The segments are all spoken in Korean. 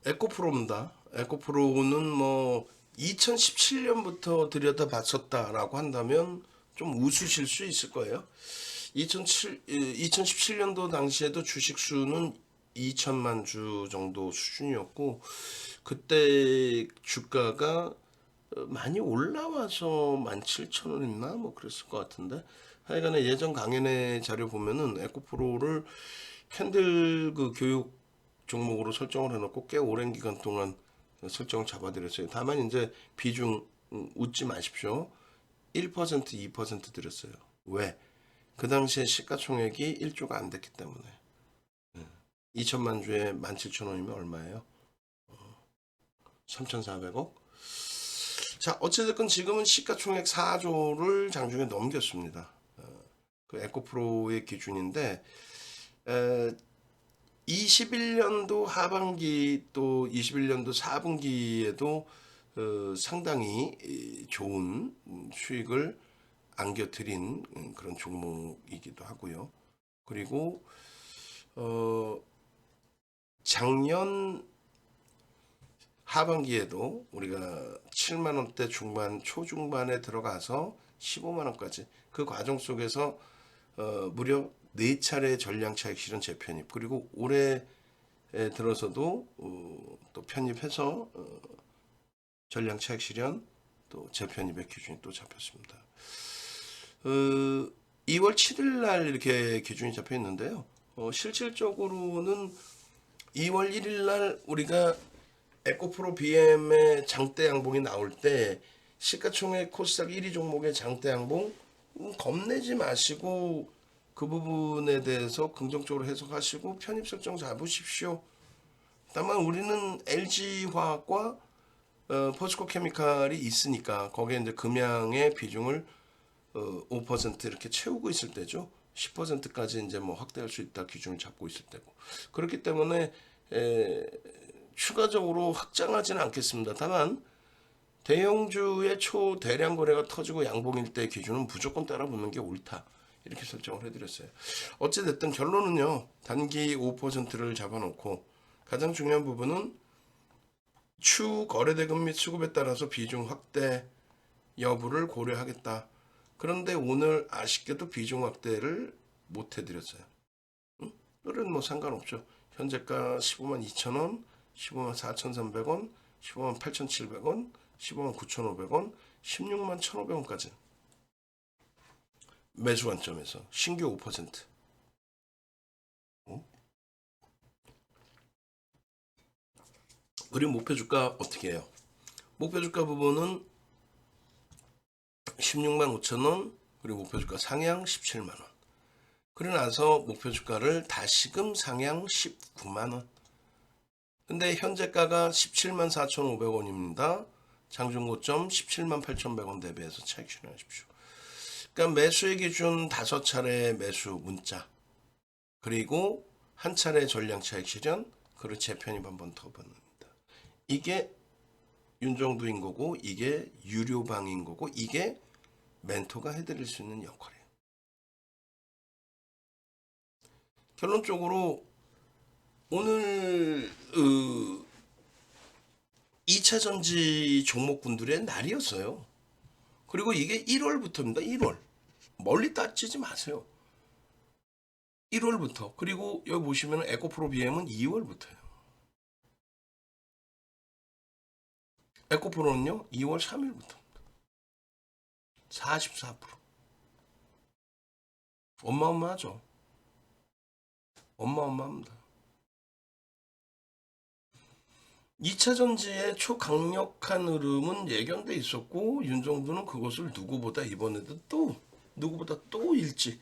에코프로입니다. 에코프로는 뭐 2017년부터 들여다봤었다라고 한다면 좀 웃으실 수 있을 거예요. 2017년도 당시에도 주식 수는 2천만 주 정도 수준이었고, 그때 주가가 많이 올라와서 17,000원이나 뭐 그랬을 것 같은데, 하여간에 예전 강연의 자료 보면은 에코프로를 캔들 그 교육 종목으로 설정을 해놓고 꽤 오랜 기간 동안 설정을 잡아드렸어요. 다만 이제 비중 웃지 마십시오. 1%, 2% 드렸어요. 왜? 그 당시에 시가총액이 1조가 안 됐기 때문에. 2천만 주에 17,000원이면 얼마예요? 3,400억? 자, 어찌됐건 지금은 시가총액 4조를 장중에 넘겼습니다. 그 에코프로의 기준인데, 21년도 하반기 또 21년도 4분기에도 상당히 좋은 수익을 안겨드린 그런 종목이기도 하고요. 그리고 작년 하반기에도 우리가 7만 원대 중반 초중반에 들어가서 15만 원까지 그 과정 속에서 무려 4차례 전량 차익 실현 재편입, 그리고 올해 들어서도 또 편입해서 전량 차익 실현 또 재편입의 기준이 또 잡혔습니다. 2월 7일 날 이렇게 기준이 잡혀 있는데요. 실질적으로는 2월 1일 날 우리가 에코프로 BM의 장대 양봉이 나올 때 시가총액 코스닥 1위 종목의 장대 양봉 겁내지 마시고 그 부분에 대해서 긍정적으로 해석하시고 편입 설정 잡으십시오. 다만 우리는 LG화학과 포스코 케미칼이 있으니까 거기에 이제 금양의 비중을 5% 이렇게 채우고 있을 때죠. 10%까지 이제 뭐 확대할 수 있다 기준을 잡고 있을 때고, 그렇기 때문에 추가적으로 확장하지는 않겠습니다. 다만 대형주의 초대량 거래가 터지고 양봉일 때 기준은 무조건 따라붙는 게 옳다, 이렇게 설정을 해드렸어요. 어찌됐든 결론은요, 단기 5%를 잡아놓고 가장 중요한 부분은 추 거래대금 및 수급에 따라서 비중 확대 여부를 고려하겠다. 그런데 오늘 아쉽게도 비중 확대를 못 해드렸어요. 그건 뭐 상관없죠. 현재가 15만 2천원, 15만 4,300원, 15만 8,700원, 15만 9,500원, 16만 1,500원까지 매수 관점에서 신규 5%. 그리고 목표 주가 어떻게 해요? 목표 주가 부분은 16만 5천원, 그리고 목표 주가 상향 17만 원. 그러고 나서 목표 주가를 다시금 상향 19만 원. 근데 현재가가 17만 4,500원입니다. 장중 고점 17만 8,100원 대비해서 차익 실현하십시오. 그러니까 매수의 기준 5차례 매수 문자, 그리고 한 차례 전량 차익 실현, 그리고 재편입 한 번 더 받습니다. 이게 윤정두인 거고, 이게 유료방인 거고, 이게 멘토가 해드릴 수 있는 역할이에요. 결론적으로 오늘 2차 전지 종목군들의 날이었어요. 그리고 이게 1월부터입니다. 1월. 멀리 따지지 마세요. 1월부터. 그리고 여기 보시면 에코프로 BM은 2월부터예요. 에코프로는요, 2월 3일부터. 44%. 어마어마하죠. 어마어마합니다. 2차 전지의 초강력한 흐름은 예견돼 있었고, 윤정두는 그것을 누구보다 이번에도 누구보다 또 일찍,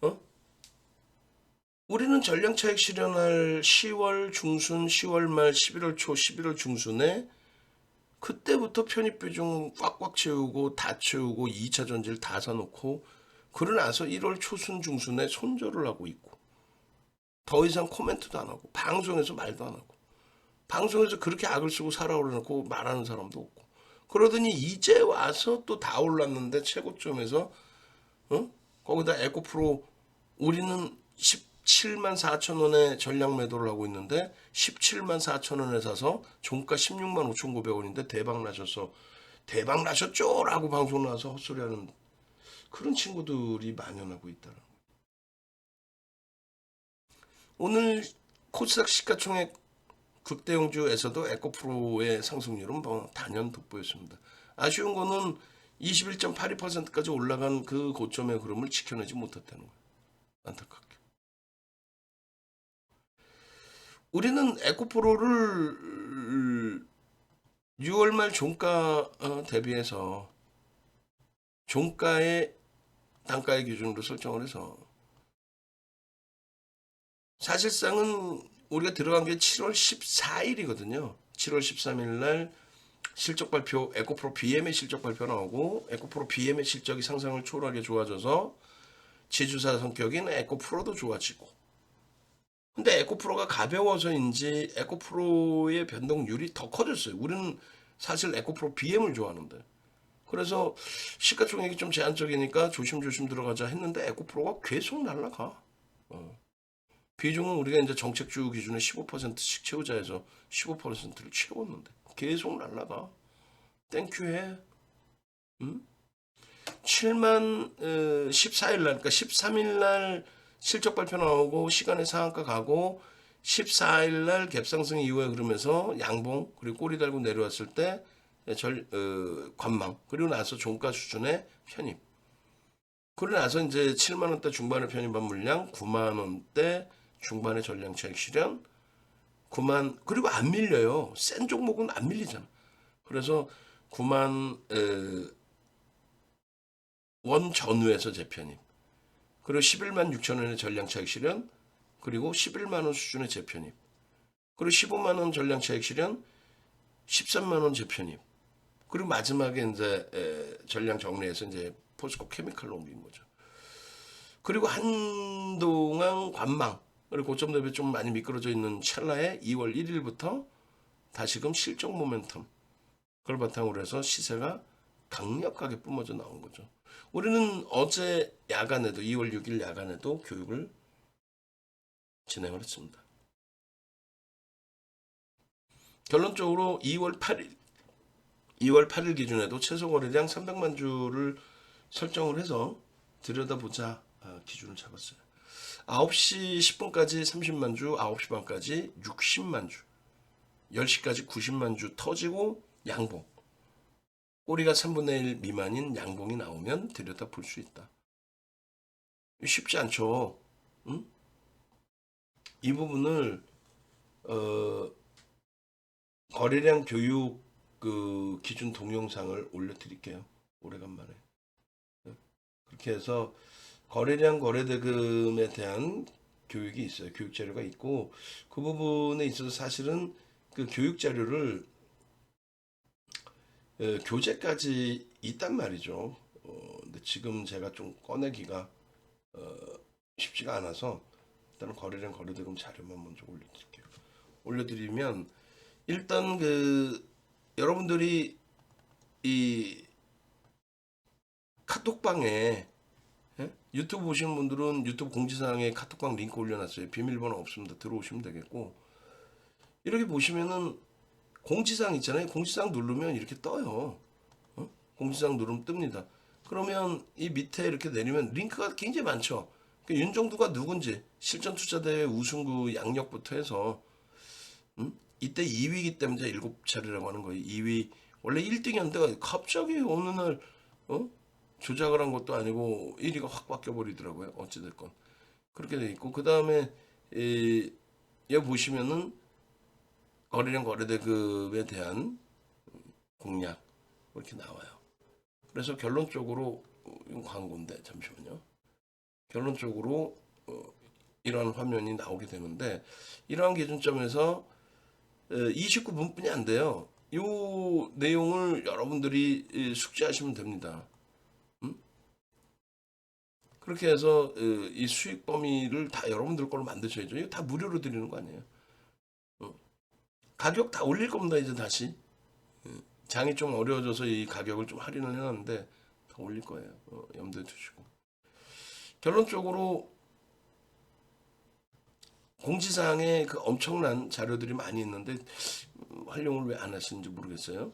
어? 우리는 전량 차익 실현할 10월 중순, 10월 말, 11월 초, 11월 중순에 그때부터 편입 비중 꽉꽉 채우고 다 채우고 2차 전지를 다 사놓고, 그러고 나서 1월 초순 중순에 손절을 하고 있고, 더 이상 코멘트도 안 하고 방송에서 말도 안 하고, 방송에서 그렇게 악을 쓰고 살아 그래놓고 말하는 사람도 없고, 그러더니 이제 와서 또 다 올랐는데 최고점에서 거기다 에코프로 우리는 17만 4천 원에 전량 매도를 하고 있는데 17만 4천 원에 사서 종가 16만 5,900원인데 대박 나셨어. 대박 나셨죠? 라고 방송 나와서 헛소리하는 그런 친구들이 만연하고 있다는 거예요. 오늘 코스닥 시가총액 극대형주에서도 에코프로의 상승률은 뭐 단연 돋보였습니다. 아쉬운 거는 21.82%까지 올라간 그 고점의 흐름을 지켜내지 못했다는 거예요. 안타깝게. 우리는 에코프로를 6월 말 종가 대비해서 종가의 단가의 기준으로 설정을 해서 사실상은 우리가 들어간 게 7월 14일이거든요. 7월 13일 날 실적 발표, 에코프로 BM의 실적 발표 나오고 에코프로 BM의 실적이 상상을 초월하게 좋아져서 지주사 성격인 에코프로도 좋아지고. 근데 에코프로가 가벼워서인지 에코프로의 변동률이 더 커졌어요. 우리는 사실 에코프로 BM을 좋아하는데. 그래서 시가총액이 좀 제한적이니까 조심조심 들어가자 했는데 에코프로가 계속 날아가. 비중은 우리가 이제 정책주 기준에 15%씩 채우자 해서 15%를 채웠는데 계속 날라가. 땡큐해. 응? 7만 14일 날, 그러니까 13일 날 실적 발표 나오고 시간의 상한가 가고 14일 날 갭상승 이후에 그러면서 양봉 그리고 꼬리 달고 내려왔을 때 관망 그리고 나서 종가 수준의 편입. 그러고 나서 이제 7만 원대 중반의 편입한 물량, 9만 원대 중반의 전량 차익 실현, 9만 그리고 안 밀려요. 센 종목은 안 밀리잖아. 그래서 9만 원 전후에서 재편입. 그리고 11만 6천 원의 전량 차익 실현, 그리고 11만 원 수준의 재편입. 그리고 15만 원 전량 차익 실현, 13만 원 재편입. 그리고 마지막에 이제 전량 정리해서 이제 포스코 케미칼로 옮긴 거죠. 그리고 한동안 관망 그리고 고점 대비 좀 많이 미끄러져 있는 찰나에 2월 1일부터 다시금 실적 모멘텀 그걸 바탕으로 해서 시세가 강력하게 뿜어져 나온 거죠. 우리는 어제 야간에도 2월 6일 야간에도 교육을 진행을 했습니다. 결론적으로 2월 8일 기준에도 최소 거래량 300만 주를 설정을 해서 들여다보자 기준을 잡았어요. 9시 10분까지 30만 주, 9시 반까지 60만 주, 10시까지 90만 주 터지고 양봉. 꼬리가 3분의 1 미만인 양봉이 나오면 들여다볼 수 있다. 쉽지 않죠. 응? 이 부분을 거래량 교육 그 기준 동영상을 올려드릴게요. 오래간만에. 그렇게 해서 거래량 거래대금에 대한 교육이 있어요. 교육 자료가 있고 그 부분에 있어서 사실은 그 교육 자료를 교재까지 있단 말이죠. 근데 지금 제가 좀 꺼내기가 쉽지가 않아서 일단은 거래량 거래대금 자료만 먼저 올려드릴게요. 올려드리면 일단 그 여러분들이 이 카톡방에 유튜브 보시는 분들은 유튜브 공지사항에 카톡방 링크 올려놨어요. 비밀번호 없습니다. 들어오시면 되겠고 이렇게 보시면은 공지사항 있잖아요. 공지사항 누르면 이렇게 떠요. 공지사항 누르면 뜹니다. 그러면 이 밑에 이렇게 내리면 링크가 굉장히 많죠. 그러니까 윤정두가 누군지 실전투자대회 우승구 양력부터 해서 이때 2위이기 때문에 7차례라고 하는 거예요. 2위 원래 1등이었는데 갑자기 어느 날 조작을 한 것도 아니고 1위가 확 바뀌어버리더라고요. 어찌됐건 그렇게 돼 있고 그 다음에 여기 보시면은 거래량 거래대금에 대한 공략 이렇게 나와요. 그래서 결론적으로 이건 광고인데 잠시만요. 결론적으로 이러한 화면이 나오게 되는데 이러한 기준점에서 29분뿐이 안 돼요. 이 내용을 여러분들이 숙지하시면 됩니다. 그렇게 해서 이 수익 범위를 다 여러분들 걸로 만드셔야죠. 이거 다 무료로 드리는 거 아니에요. 가격 다 올릴 겁니다. 이제 다시 장이 좀 어려워져서 이 가격을 좀 할인을 해놨는데 다 올릴 거예요. 염두에 두시고 결론적으로 공지사항에 그 엄청난 자료들이 많이 있는데 활용을 왜 안 하시는지 모르겠어요.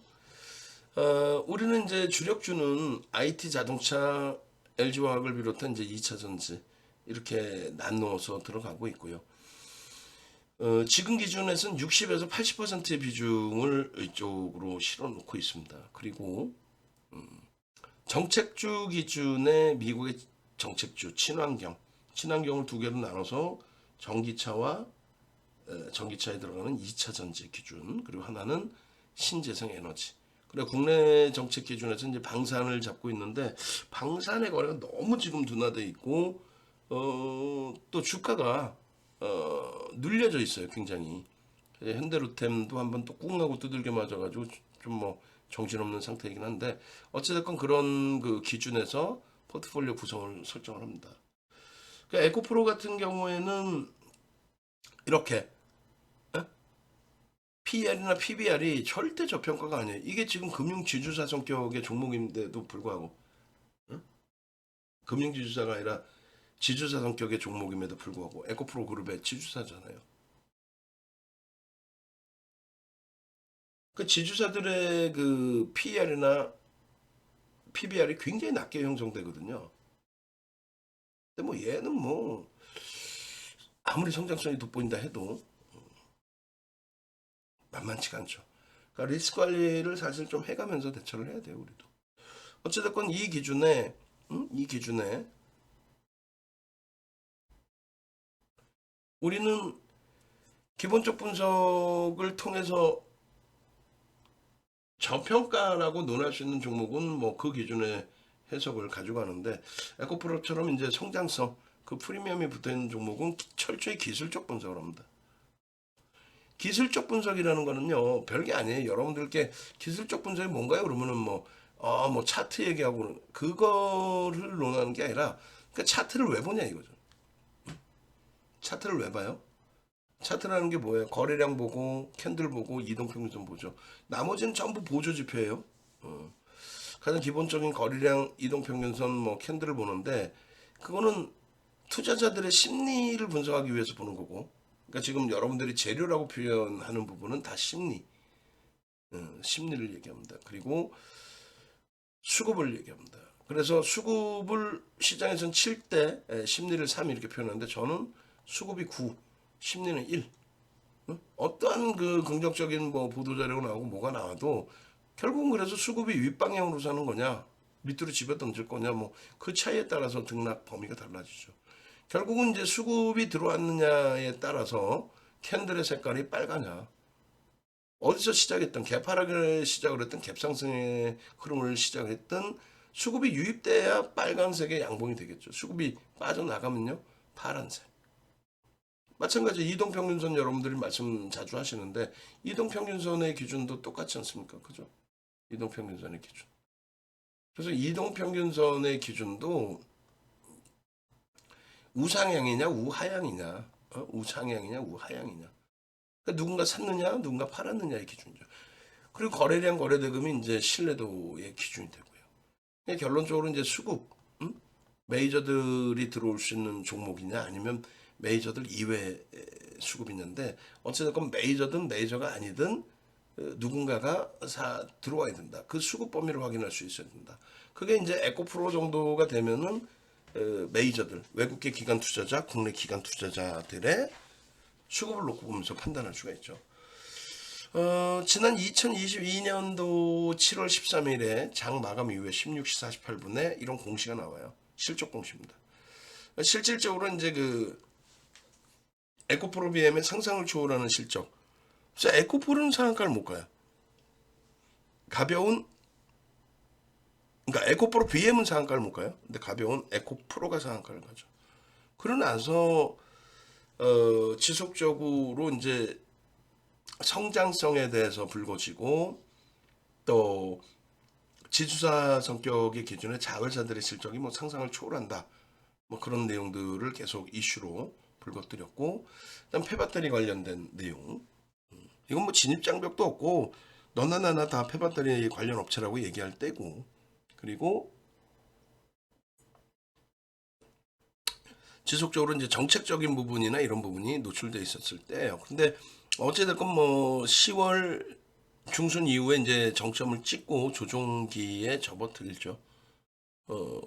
우리는 이제 주력주는 IT 자동차, LG화학을 비롯한 이제 2차 전지 이렇게 나누어서 들어가고 있고요. 지금 기준에서는 60에서 80%의 비중을 이쪽으로 실어 놓고 있습니다. 그리고 정책주 기준의 미국의 정책주 친환경을 두 개로 나눠서 전기차와 전기차에 들어가는 2차 전지 기준, 그리고 하나는 신재생 에너지. 그리고 국내 정책 기준에서 이제 방산을 잡고 있는데 방산의 거래가 너무 지금 둔화돼 있고 또 주가가 눌려져 있어요, 굉장히. 현대로템도 한번 또 꿍 하고 두들겨 맞아가지고 좀 뭐 정신없는 상태이긴 한데 어찌됐건 그런 그 기준에서 포트폴리오 구성을 설정을 합니다. 그러니까 에코프로 같은 경우에는 이렇게 PER이나 PBR이 절대 저평가가 아니에요. 이게 지금 금융지주사 성격의 종목인데도 불구하고 금융지주사가 아니라 지주사 성격의 종목임에도 불구하고 에코프로 그룹의 지주사잖아요. 그 지주사들의 그 PER이나 PBR이 굉장히 낮게 형성되거든요. 근데 뭐 얘는 뭐 아무리 성장성이 돋보인다 해도 만만치가 않죠. 그러니까 리스크 관리를 사실 좀 해가면서 대처를 해야 돼요, 우리도. 어찌됐건 이 기준에 우리는 기본적 분석을 통해서 저평가라고 논할 수 있는 종목은 뭐 그 기준의 해석을 가져가는데 에코프로처럼 이제 성장성 그 프리미엄이 붙어 있는 종목은 철저히 기술적 분석을 합니다. 기술적 분석이라는 거는요 별게 아니에요. 여러분들께 기술적 분석이 뭔가요? 그러면은 뭐 차트 얘기하고 그거를 논하는 게 아니라 그 차트를 왜 보냐 이거죠. 차트를 왜 봐요? 차트라는 게 뭐예요? 거래량 보고 캔들 보고 이동평균선 보죠. 나머지는 전부 보조 지표예요. 어. 가장 기본적인 거래량, 이동평균선, 뭐 캔들을 보는데 그거는 투자자들의 심리를 분석하기 위해서 보는 거고. 그러니까 지금 여러분들이 재료라고 표현하는 부분은 다 심리를 얘기합니다. 그리고 수급을 얘기합니다. 그래서 수급을 시장에서는 7대, 심리를 3 이렇게 표현하는데 저는 수급이 9, 심리는 1. 어떠한 그 긍정적인 뭐 보도자료가 나오고 뭐가 나와도 결국은 그래서 수급이 윗방향으로 사는 거냐, 밑으로 집어 던질 거냐, 뭐 그 차이에 따라서 등락 범위가 달라지죠. 결국은 이제 수급이 들어왔느냐에 따라서 캔들의 색깔이 빨가냐, 어디서 시작했던 개파락을 시작을 했던 갭상승의 흐름을 시작했던 수급이 유입돼야 빨간색의 양봉이 되겠죠. 수급이 빠져나가면요 파란색. 마찬가지 이동평균선 여러분들이 말씀 자주 하시는데 이동평균선의 기준도 똑같지 않습니까? 그죠? 이동평균선의 기준. 그래서 이동평균선의 기준도 우상향이냐 우하향이냐, 우상향이냐 우하향이냐. 그러니까 누군가 샀느냐 누군가 팔았느냐의 기준이죠. 그리고 거래량 거래대금이 이제 신뢰도의 기준이 되고요. 그러니까 결론적으로 이제 수급, 메이저들이 들어올 수 있는 종목이냐 아니면 메이저들 이외의 수급이 있는데 어찌됐건 메이저든 메이저가 아니든 누군가가 들어와야 된다. 그 수급 범위를 확인할 수 있어야 된다. 그게 이제 에코프로 정도가 되면은 메이저들, 외국계 기관 투자자, 국내 기관 투자자들의 수급을 놓고 보면서 판단할 수가 있죠. 지난 2022년도 7월 13일에 장 마감 이후에 16시 48분에 이런 공시가 나와요. 실적 공시입니다. 실질적으로 이제 그 에코프로 BM의 상상을 초월하는 실적. 그래서 에코프로는 상한가를 못 가요. 그러니까 에코프로 BM은 상한가를 못 가요. 근데 가벼운 에코프로가 상한가를 가죠. 그러고 나서 지속적으로 이제 성장성에 대해서 불거지고 또 지주사 성격의 기준에 자회사들의 실적이 뭐 상상을 초월한다. 뭐 그런 내용들을 계속 이슈로 불거뜨렸고, 그다음 폐배터리 관련된 내용. 이건 뭐 진입장벽도 없고 너나 나나 다 폐배터리 관련 업체라고 얘기할 때고, 그리고 지속적으로 이제 정책적인 부분이나 이런 부분이 노출돼 있었을 때예요. 근데 어찌됐건 뭐 10월 중순 이후에 이제 정점을 찍고 조종기에 접어들죠.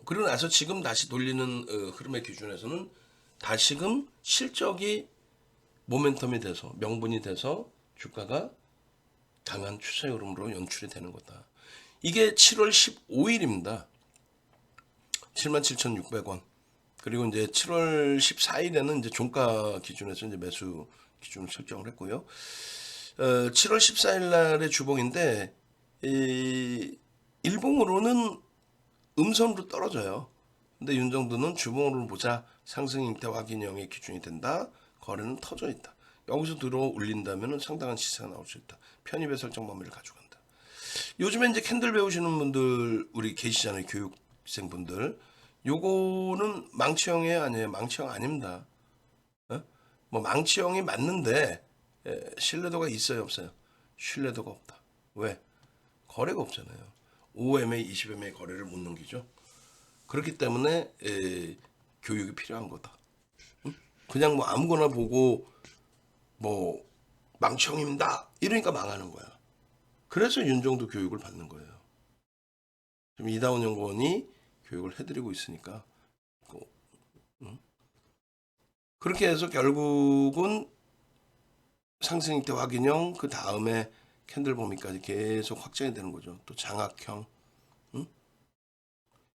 그러고 나서 지금 다시 돌리는 흐름의 기준에서는 다시금 실적이 모멘텀이 돼서 명분이 돼서 주가가 강한 추세 흐름으로 연출이 되는 거다. 이게 7월 15일입니다. 77,600원. 그리고 이제 7월 14일에는 이제 종가 기준에서 이제 매수 기준을 설정을 했고요. 7월 14일 날의 주봉인데 일봉으로는 음선으로 떨어져요. 근데 윤정도는 주봉으로 보자 상승 형태 확인형의 기준이 된다. 거래는 터져 있다. 여기서 들어 올린다면 상당한 시세가 나올 수 있다. 편입의 설정 범위를 가져간다. 요즘에 이제 캔들 배우시는 분들 우리 계시잖아요. 교육생분들. 요거는 망치형이에요, 아니에요? 망치형 아닙니다. 뭐 망치형이 맞는데 신뢰도가 있어요, 없어요? 신뢰도가 없다. 왜? 거래가 없잖아요. 5MA, 20MA 거래를 못 넘기죠. 그렇기 때문에 교육이 필요한 거다. 그냥 뭐 아무거나 보고 뭐 망치형입니다. 이러니까 망하는 거야. 그래서 윤정도 교육을 받는 거예요. 지금 이다운 연구원이 교육을 해드리고 있으니까 그렇게 해서 결국은 상승 형태 확인형 그 다음에 캔들 범위까지 계속 확장이 되는 거죠. 또 장악형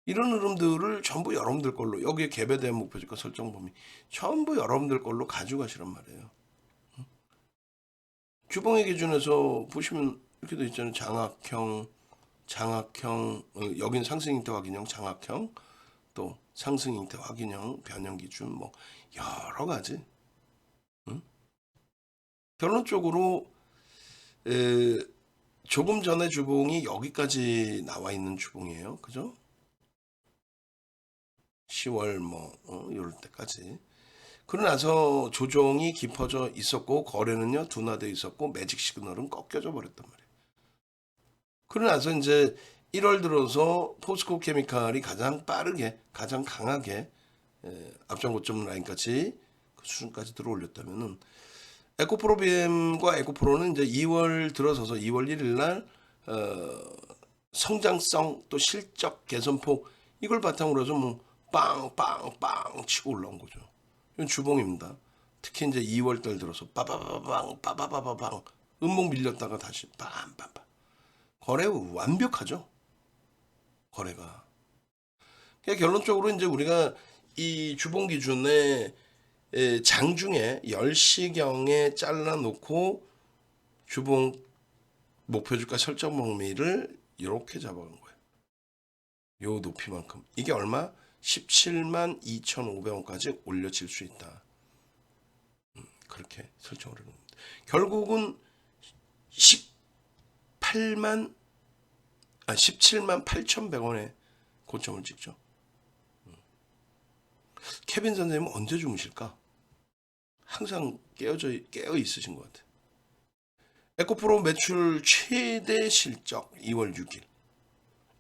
이런 흐름들을 전부 여러분들 걸로 여기에 개별된 목표주가 설정 범위 전부 여러분들 걸로 가져가시란 말이에요. 주봉의 기준에서 보시면 이렇게 돼 있잖아요. 장악형 여긴 상승 형태 확인형 장악형 또 상승 형태 확인형 변형 기준 뭐 여러 가지 결론적으로 조금 전에 주봉이 여기까지 나와 있는 주봉이에요. 그죠? 10월 뭐 이럴 때까지. 그러고 나서 조정이 깊어져 있었고 거래는요 둔화돼 있었고 매직 시그널은 꺾여져 버렸단 말이에요. 그러고 나서 이제 1월 들어서 포스코 케미칼이 가장 빠르게 가장 강하게 앞전 고점 라인까지 그 수준까지 들어올렸다면은 에코프로 BM과 에코프로는 이제 2월 들어서서 2월 1일 날 성장성 또 실적 개선폭 이걸 바탕으로 해서 뭐 빵빵빵 치고 올라온 거죠. 이건 주봉입니다. 특히 이제 2월 달 들어서 빠바바방 빠바바바방 음목 밀렸다가 다시 빰빰빰 거래 완벽하죠. 거래가. 그러니까 결론적으로 이제 우리가 이 주봉 기준에 장중에 10시경에 잘라놓고 주봉 목표주가 설정 범위를 이렇게 잡아간 거예요. 요 높이만큼. 이게 얼마? 17만 2,500원까지 올려질 수 있다. 그렇게 설정을 해놓은 겁니다. 결국은 17만 8,100원에 고점을 찍죠. 케빈 선생님은 언제 주무실까? 항상 깨어 있으신 것 같아요. 에코프로 매출 최대 실적 2월 6일.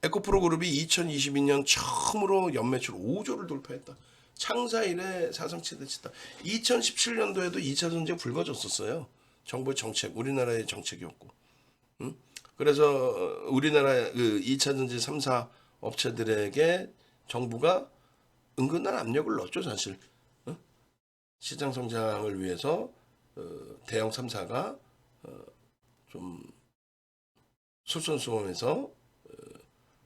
에코프로 그룹이 2022년 처음으로 연매출 5조를 돌파했다. 창사 이래 사상 최대치다. 2017년도에도 2차 전지가 붉어졌었어요. 정부의 정책, 우리나라의 정책이었고. 그래서 우리나라 그 2차 전지 3사 업체들에게 정부가 은근한 압력을 넣었죠, 사실. 시장 성장을 위해서 대형 3사가 좀 솔선수범해서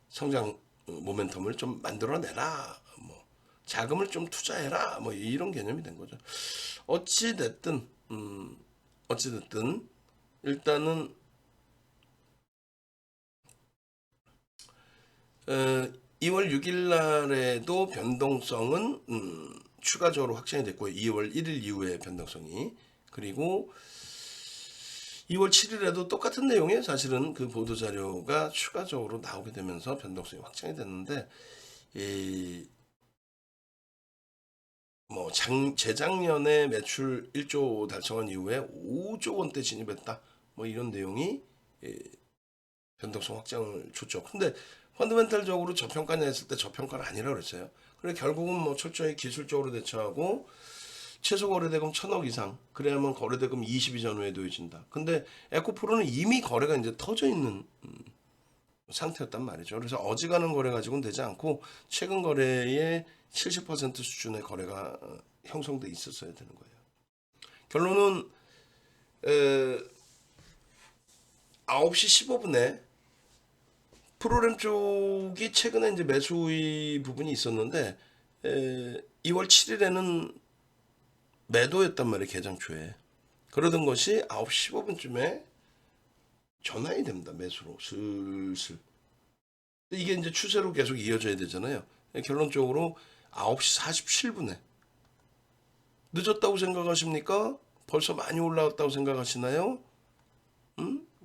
성장 모멘텀을 좀 만들어내라, 뭐 자금을 좀 투자해라, 뭐 이런 개념이 된 거죠. 어찌 됐든 일단은 2월 6일 날에도 변동성은 추가적으로 확정이 됐고요. 2월 1일 이후에 변동성이. 그리고 2월 7일에도 똑같은 내용이에요. 사실은 그 보도자료가 추가적으로 나오게 되면서 변동성이 확정이 됐는데 뭐 재작년에 매출 1조 달성한 이후에 5조 원대 진입했다. 뭐 이런 내용이 변동성 확장을 줬죠. 근데 펀더멘탈적으로 저평가냐 했을 때 저평가는 아니라고 그랬어요. 그래 결국은 뭐 철저히 기술적으로 대처하고 최소 거래대금 1,000억 이상 그래야만 거래대금 20이 전후에 놓여진다. 근데 에코프로는 이미 거래가 이제 터져 있는 상태였단 말이죠. 그래서 어지간한 거래 가지고는 되지 않고 최근 거래의 70% 수준의 거래가 형성돼 있었어야 되는 거예요. 결론은 9시 15분에 프로그램 쪽이 최근에 이제 매수의 부분이 있었는데 2월 7일에는 매도였단 말이에요. 개장 초에. 그러던 것이 9시 15분쯤에 전환이 됩니다. 매수로 슬슬. 이게 이제 추세로 계속 이어져야 되잖아요. 결론적으로 9시 47분에 늦었다고 생각하십니까? 벌써 많이 올라왔다고 생각하시나요?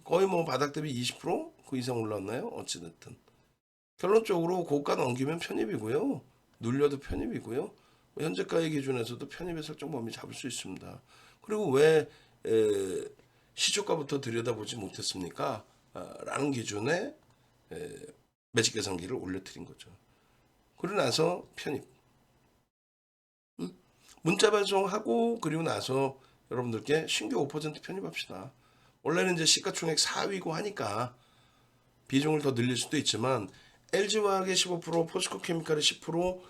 거의 뭐 바닥 대비 20%그 이상 올랐나요? 어찌됐든 결론적으로 고가 넘기면 편입이고요. 눌려도 편입이고요. 뭐 현재가의 기준에서도 편입의 설정 범위 잡을 수 있습니다. 그리고 왜 시초가부터 들여다보지 못했습니까? 라는 기준에 매직 계산기를 올려드린 거죠. 그러고 나서 편입. 문자 발송하고 그리고 나서 여러분들께 신규 5% 편입합시다. 원래는 이제 시가총액 4위고 하니까 비중을 더 늘릴 수도 있지만 LG화학의 15%, 포스코케미칼의 10%,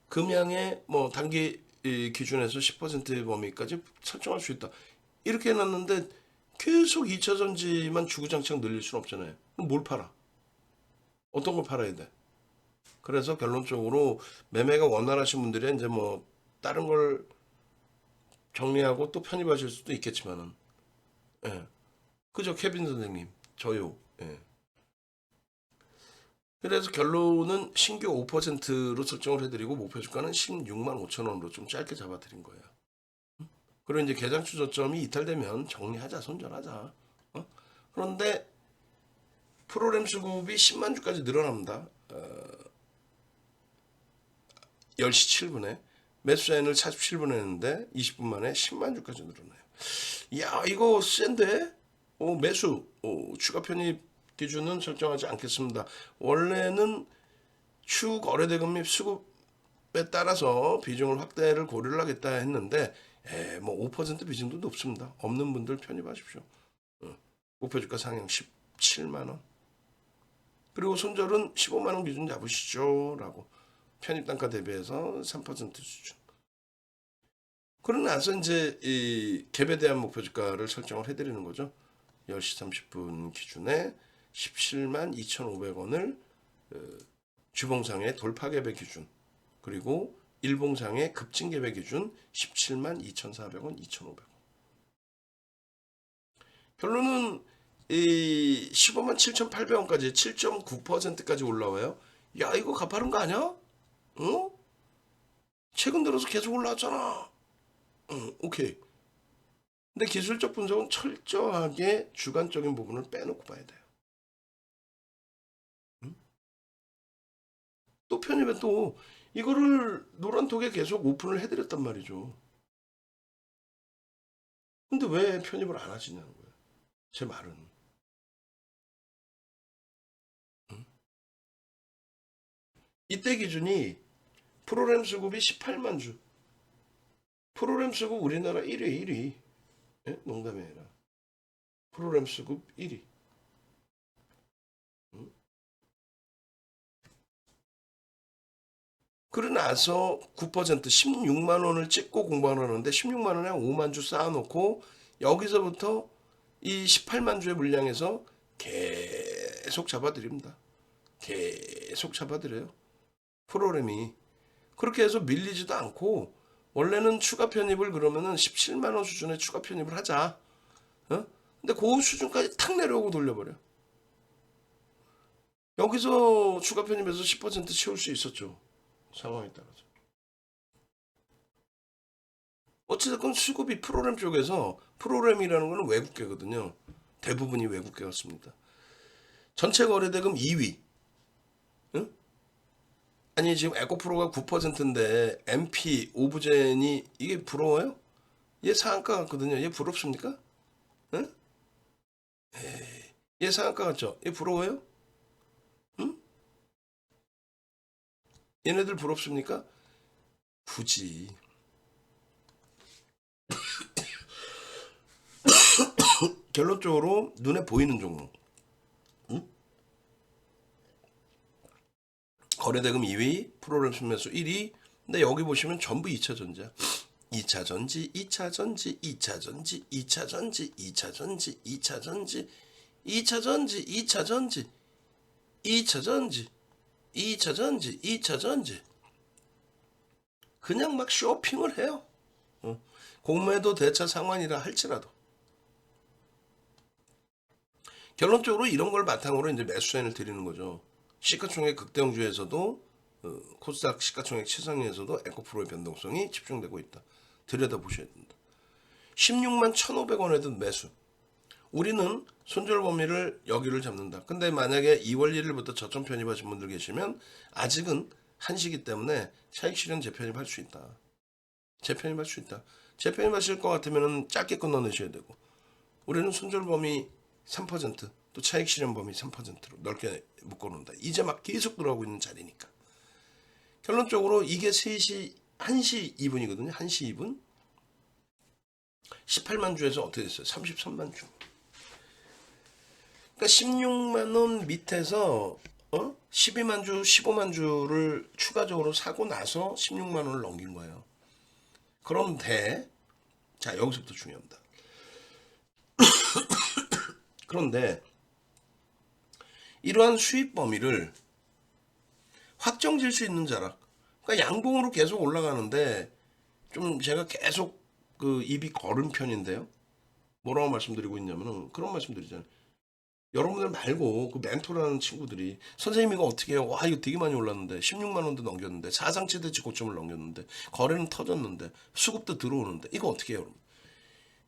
금양의 뭐 단기 기준에서 10% 범위까지 설정할 수 있다. 이렇게 해놨는데 계속 2차전지만 주구장창 늘릴 수는 없잖아요. 그럼 뭘 팔아? 어떤 걸 팔아야 돼? 그래서 결론적으로 매매가 원활하신 분들이 이제 뭐 다른 걸 정리하고 또 편입하실 수도 있겠지만은, 예. 그죠, 케빈 선생님. 저요. 예. 그래서 결론은 신규 5%로 설정을 해드리고 목표 주가는 16만 5천 원으로 좀 짧게 잡아드린 거예요. 그리고 이제 개장주 저점이 이탈되면 정리하자, 손절하자. 어? 그런데 프로그램 수급이 10만 주까지 늘어납니다. 10시 7분에 매수 사인을 47분에 했는데 20분 만에 10만 주까지 늘어나요. 야, 이거 센데? 매수 추가 편입 기준은 설정하지 않겠습니다. 원래는 추 거래대금 및 수급에 따라서 비중을 확대를 고려를 하겠다 했는데 뭐 5% 비중도 높습니다. 없는 분들 편입하십시오. 목표 주가 상향 17만 원. 그리고 손절은 15만 원 기준 잡으시죠라고 편입 단가 대비해서 3% 수준. 그러고 나서 이제 이 갭에 대한 목표 주가를 설정을 해드리는 거죠. 10시 30분 기준에 17만 2,500원을 주봉상의 돌파 갭의 기준 그리고 일봉상의 급증 갭의 기준 17만 2,400원, 2,500원. 결론은 이 15만 7,800원까지 7.9%까지 올라와요. 야, 이거 가파른 거 아니야? 어? 최근 들어서 계속 올라왔잖아. 오케이. 근데 기술적 분석은 철저하게 주관적인 부분을 빼놓고 봐야 돼요. 또 편입에 또 이거를 노란톡에 계속 오픈을 해드렸단 말이죠. 근데 왜 편입을 안 하시냐는 거예요. 제 말은. 이때 기준이 프로그램 수급이 18만 주. 프로그램 수급 우리나라 1위, 1위. 예? 농담이 아니라. 프로그램 수급 1위. 그러고 나서 9% 16만 원을 찍고 공부를 하는데 16만 원에 5만 주 쌓아놓고 여기서부터 이 18만 주의 물량에서 계속 잡아드립니다. 계속 잡아드려요. 프로그램이. 그렇게 해서 밀리지도 않고 원래는 추가 편입을 그러면은 17만 원 수준의 추가 편입을 하자. 어? 근데 그 수준까지 탁 내려오고 돌려버려. 여기서 추가 편입해서 10% 채울 수 있었죠. 상황에 따라서. 어찌됐건 수급이 프로그램 쪽에서 프로그램이라는 거는 외국계거든요. 대부분이 외국계였습니다. 전체 거래대금 2위. 응? 아니 지금 에코프로가 9%인데 MP 오브젠이 이게 부러워요? 얘 상한가 같거든요. 얘 부럽습니까? 응? 얘 상한가 같죠? 얘 부러워요? 응? 얘네들 부럽습니까? 굳이. 결론적으로 눈에 보이는 종목. 응? 거래대금 2위, 프로그램 순매수 1위. 근데 여기 보시면 전부 2차전지야. 2차전지, 2차전지, 2차전지, 2차전지, 2차전지, 2차전지, 2차전지, 2차전지, 2차전지, 2차전지, 2차전지. 그냥 막 쇼핑을 해요. 공매도 대차 상환이라 할지라도. 결론적으로 이런 걸 바탕으로 이제 매수 사인을 드리는 거죠. 시가총액 극대형주에서도 코스닥 시가총액 최상위에서도 에코프로의 변동성이 집중되고 있다. 들여다보셔야 된다. 16만 1,500원에도 매수. 우리는 손절 범위를 여기를 잡는다. 근데 만약에 2월 1일부터 저점 편입하신 분들 계시면 아직은 한시기 때문에 차익 실현 재편입할 수 있다. 재편입할 수 있다. 재편입하실 것 같으면 짧게 끊어 내셔야 되고, 우리는 손절 범위 3%, 또 차익 실현 범위 3%로 넓게 묶어놓는다. 이제 막 계속 들어가고 있는 자리니까. 결론적으로 이게 3시, 1시 2분이거든요. 1시 2분. 18만 주에서 어떻게 됐어요? 33만 주. 그러니까 16만 원 밑에서 12만 주, 15만 주를 추가적으로 사고 나서 16만 원을 넘긴 거예요. 그런데 자, 여기서부터 중요합니다. 그런데 이러한 수익 범위를 확정질 수 있는 자락. 그러니까 양봉으로 계속 올라가는데 좀 제가 계속 그 입이 거른 편인데요. 뭐라고 말씀드리고 있냐면은 그런 말씀드리잖아요. 여러분들 말고 그 멘토라는 친구들이 선생님 이거 어떻게 해요? 와 이거 되게 많이 올랐는데 16만 원도 넘겼는데 사상치대치 고점을 넘겼는데 거래는 터졌는데 수급도 들어오는데 이거 어떻게 해요? 여러분?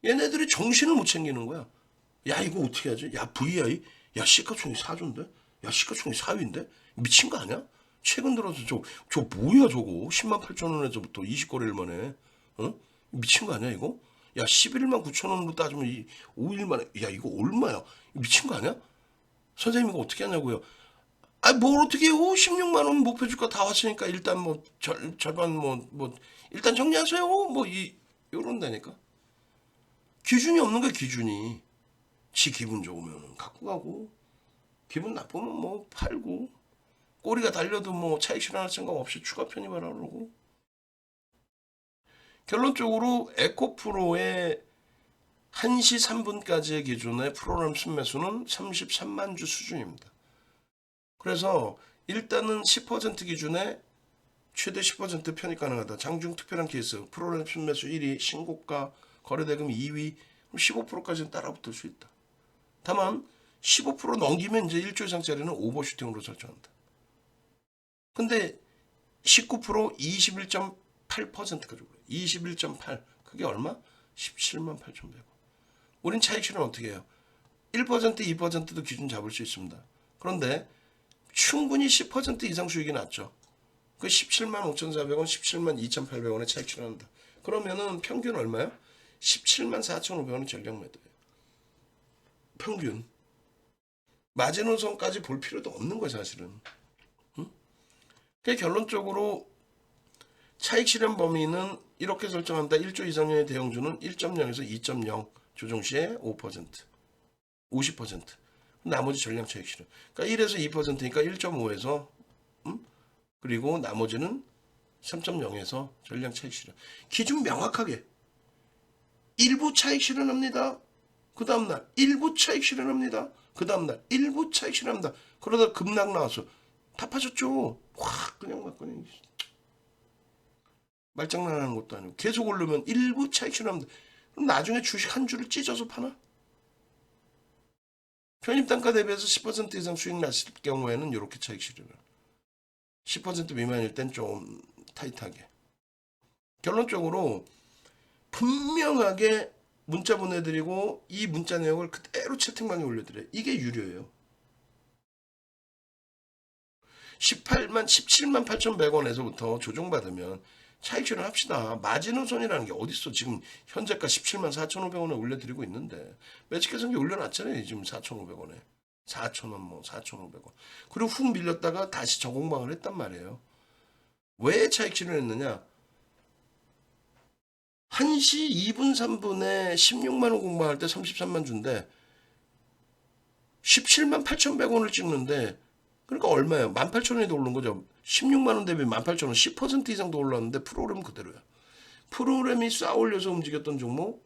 얘네들이 정신을 못 챙기는 거야. 야 이거 어떻게 하지? 야 VI? 야 시가총액 4조인데? 야 시가총액 4위인데? 미친 거 아니야? 최근 들어서 저 뭐야 저거 10만 8천 원에서부터 20거래일 만에 미친 거 아니야 이거? 야 11만 9천 원으로 따지면 5일 만에 야 이거 얼마야? 미친 거 아니야? 선생님 이거 어떻게 하냐고요? 아 뭘 어떻게 해요? 16만 원 목표 주가 다 왔으니까 일단 뭐 절반 뭐 일단 정리하세요. 뭐 요런다니까. 기준이 없는 거야 기준이. 지 기분 좋으면 갖고 가고 기분 나쁘면 뭐 팔고 꼬리가 달려도 뭐 차익 실현할 생각 없이 추가 편입하라 그러고. 결론적으로 에코프로의 1시 3분까지의 기준의 프로그램 순매수는 33만 주 수준입니다. 그래서 일단은 10% 기준에 최대 10% 편입 가능하다. 장중 특별한 케이스 프로그램 순매수 1위, 신고가, 거래대금 2위, 15%까지는 따라붙을 수 있다. 다만 15% 넘기면 이제 1조 이상짜리는 오버슈팅으로 설정한다. 근데 19% 21.8%까지 올라요. 21.8 그게 얼마? 17만 8,100원. 우린 차익 실현 어떻게 해요? 1% 2%도 기준 잡을 수 있습니다. 그런데 충분히 10% 이상 수익이 났죠. 그 17만 5,400원, 17만 2,800원에 차익 실현한다. 그러면은 평균 얼마야? 17만 4,500원이 전량 매도예요. 평균. 마지노선까지 볼 필요도 없는 거야 사실은. 그 결론적으로 차익 실현 범위는 이렇게 설정한다. 1조 이상의 대형주는 1.0에서 2.0 조정 시에 5%, 50%. 나머지 전량 차익 실현. 그러니까 1에서 2%니까 1.5에서 그리고 나머지는 3.0에서 전량 차익 실현. 기준 명확하게. 일부 차익 실현합니다. 그 다음날 일부 차익 실현합니다. 그 다음날 일부 차익 실현합니다. 그러다 급락 나와서 다 파셨죠. 확 그냥 막 그냥 말장난하는 것도 아니고 계속 오르면 일부 차익 실현합니다. 그럼 나중에 주식 한 주를 찢어서 파나? 편입단가 대비해서 10% 이상 수익 났을 경우에는 이렇게 차익 실현을 10% 미만일 땐 좀 타이트하게. 결론적으로 분명하게 문자 보내드리고 이 문자 내용을 그대로 채팅방에 올려드려요. 이게 유료예요. 17만 8,100원에서부터 조정받으면 차익 실현 합시다. 마지노선이라는 게 어딨어. 지금 현재가 17만 4,500원에 올려드리고 있는데 매직 계산기 올려놨잖아요. 지금 4,500원에. 4,000원 뭐 4,500원. 그리고 훅 밀렸다가 다시 저공방을 했단 말이에요. 왜 차익 실현했느냐? 1시 2분 3분에 16만 원 공부할 때 33만 주인데 17만 8,100원을 찍는데 그러니까 얼마예요? 18,000원이 더 오른 거죠. 16만 원 대비 18,000원 10% 이상 더 올랐는데 프로그램 그대로야. 프로그램이 쌓아 올려서 움직였던 종목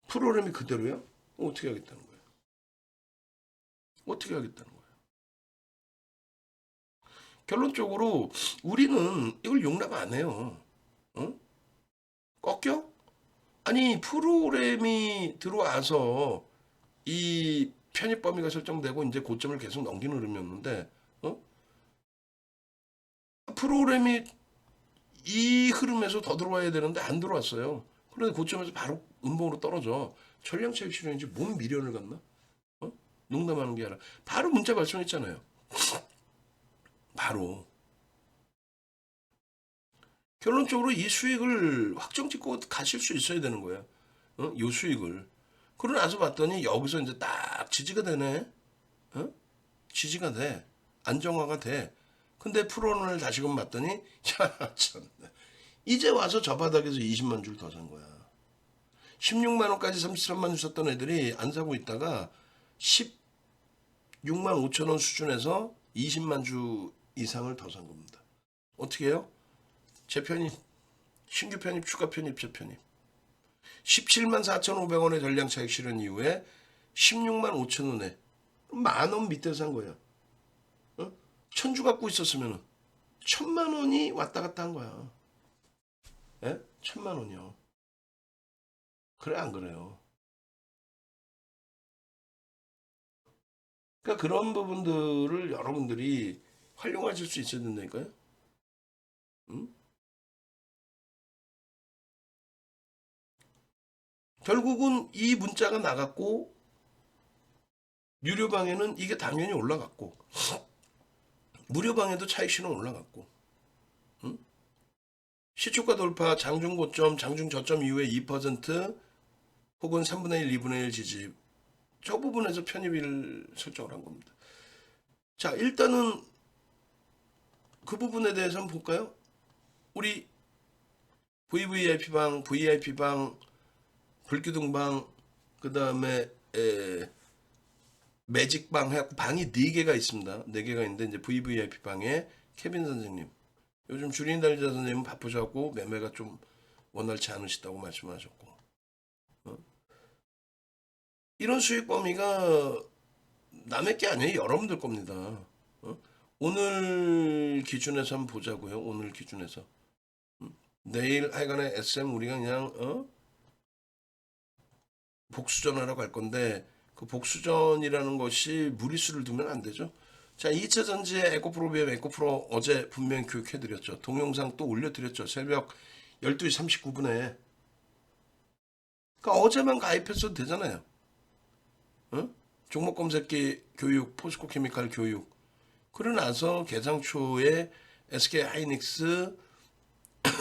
프로그램이 그대로야? 어떻게 하겠다는 거예요? 어떻게 하겠다는 거예요? 결론적으로 우리는 이걸 용납 안 해요. 어? 꺾여? 아니 프로그램이 들어와서 이 편입 범위가 설정되고 이제 고점을 계속 넘기는 흐름이었는데 프로그램이 이 흐름에서 더 들어와야 되는데 안 들어왔어요. 그런데 고점에서 바로 음봉으로 떨어져. 전량차익 실현인지 뭔 미련을 갖나? 어? 농담하는 게 아니라 바로 문자 발송했잖아요. 바로 결론적으로 이 수익을 확정 짓고 가실 수 있어야 되는 거예요. 이 수익을. 그러고 나서 봤더니 여기서 이제 딱 지지가 되네. 어? 지지가 돼. 안정화가 돼. 근데 프로를 다시금 봤더니 야 참. 이제 와서 저 바닥에서 20만 줄 더 산 거야. 16만 원까지 33만 원 썼던 애들이 안 사고 있다가 16만 5천 원 수준에서 20만 주 이상을 더 산 겁니다. 어떻게 해요? 재편입, 신규 편입, 추가 편입, 재편입. 17만 4,500원의 전량 차익 실현 이후에 16만 5천 원에 만 원 밑에 산 거예요. 천주 갖고 있었으면 1,000만 원이 왔다 갔다 한 거야. 예? 1,000만 원이요. 그래 안 그래요? 그러니까 그런 부분들을 여러분들이 활용하실 수 있어야 된다니까요. 응? 결국은 이 문자가 나갔고 유료방에는 이게 당연히 올라갔고 무료방에도 차익 신호 올라갔고 응? 시초가 돌파 장중 고점 장중 저점 이후에 2% 혹은 3분의 1 2분의 1 지지 저 부분에서 편입을 설정을 한 겁니다. 자 일단은 그 부분에 대해서 한번 볼까요? 우리 VVIP방, VIP방, 불기둥방, 그 다음에 매직방 해갖고 방이 4개가 있습니다. 4개가 있는데 이제 VVIP방에 케빈 선생님 요즘 주린 달리자 선생님은 바쁘셔갖고 매매가 좀 원활치 않으시다고 말씀하셨고 이런 수익 범위가 남의 게 아니에요. 여러분들 겁니다. 오늘 기준에서 한번 보자고요. 오늘 기준에서 내일 하여간에 SM 우리가 그냥 복수전하러 갈 건데 그 복수전이라는 것이 무리수를 두면 안 되죠. 자, 2차 전지의 에코프로 비하면 에코프로 어제 분명히 교육해드렸죠. 동영상 또 올려드렸죠. 새벽 12시 39분에. 그러니까 어제만 가입했어도 되잖아요. 종목 검색기 교육, 포스코 케미칼 교육. 그러고 나서 개장 초에 SK 하이닉스,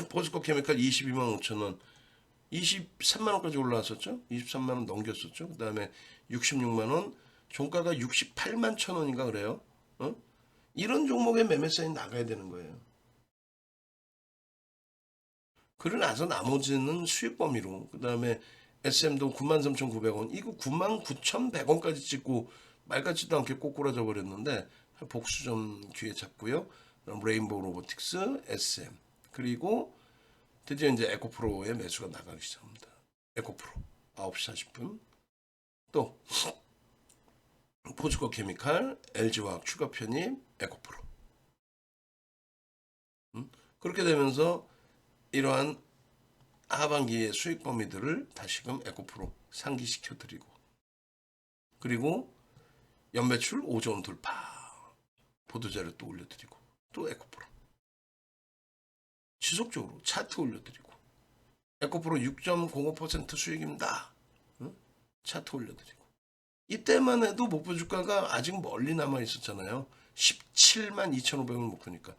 포스코 케미칼 22만 5천 원, 23만 원까지 올라왔었죠. 23만 원 넘겼었죠. 그 다음에 66만 원, 종가가 68만 천 원인가 그래요. 이런 종목의 매매 사인 나가야 되는 거예요. 그러고 나서 나머지는 수익 범위로 그 다음에 SM도 93,900원 이거 99,100원까지 찍고 말 같지도 않게 꼬꾸라져 버렸는데 복수 좀 귀에 잡고요. 레인보우 로보틱스, SM 그리고 드디어 이제 에코프로의 매수가 나가기 시작합니다. 에코프로 9시 40분 또 포스코 케미칼, LG화학 추가 편입, 에코프로 그렇게 되면서 이러한 하반기의 수익 범위들을 다시금 에코프로 상기시켜 드리고 그리고 연매출 5조 원 돌파 보도자료 또 올려드리고 또 에코프로 지속적으로 차트 올려드리고 에코프로 6.05% 수익입니다. 차트 올려드리고 이때만 해도 목표 주가가 아직 멀리 남아 있었잖아요. 17만 2,500원 목표니까